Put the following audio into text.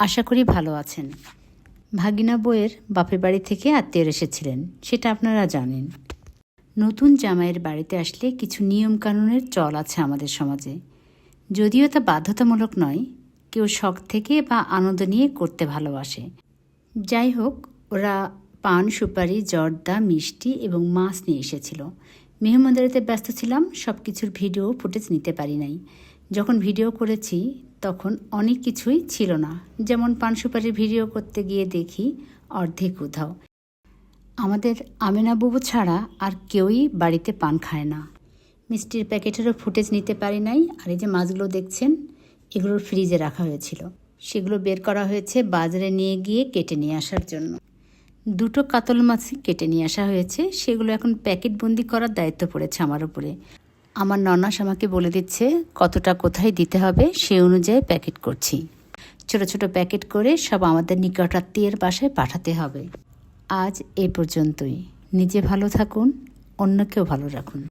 আশা করি ভালো আছেন। ভাগিনা বউয়ের বাপের বাড়ি থেকে আত্মীয়রা এসেছিলেন, সেটা আপনারা জানেন। নতুন জামাইয়ের বাড়িতে আসলে কিছু নিয়মকানুনের চল আছে আমাদের সমাজে। যদিও তা বাধ্যতামূলক নয়, কেউ শখ থেকে বা আনন্দ নিয়ে করতে ভালোবাসে। যাই হোক, ওরা পান, সুপারি, জর্দা, মিষ্টি এবং মাছ নিয়ে এসেছিল। মেহমানদারিতে ব্যস্ত ছিলাম, সব কিছুর ভিডিও ফুটেজ নিতে পারি নাই। যখন ভিডিও করেছি তখন অনেক কিছুই ছিল না, যেমন পান সুপারির ভিডিও করতে গিয়ে দেখি অর্ধেক উধাও। আমাদের আমেনা বুবু ছাড়া আর কেউই বাড়িতে পান খায় না। মিষ্টির প্যাকেটেরও ফুটেজ নিতে পারি নাই। আর এই যে মাছগুলো দেখছেন, এগুলোর ফ্রিজে রাখা হয়েছিল, সেগুলো বের করা হয়েছে বাজারে নিয়ে গিয়ে কেটে নিয়ে আসার জন্য। 2টো কাতল মাছই কেটে নিয়ে আসা হয়েছে, সেগুলো এখন প্যাকেটবন্দি করার দায়িত্ব পড়েছে আমার উপরে। আমার ননাস আমাকে বলে দিচ্ছে কতটা কোথায় দিতে হবে, সে অনুযায়ী প্যাকেট করছি। ছোট ছোট প্যাকেট করে সব আমাদের নিকটাত্মীয়ের বাসায় পাঠাতে হবে। আজ এ পর্যন্তই। নিজে ভালো থাকুন, অন্যকেও ভালো রাখুন।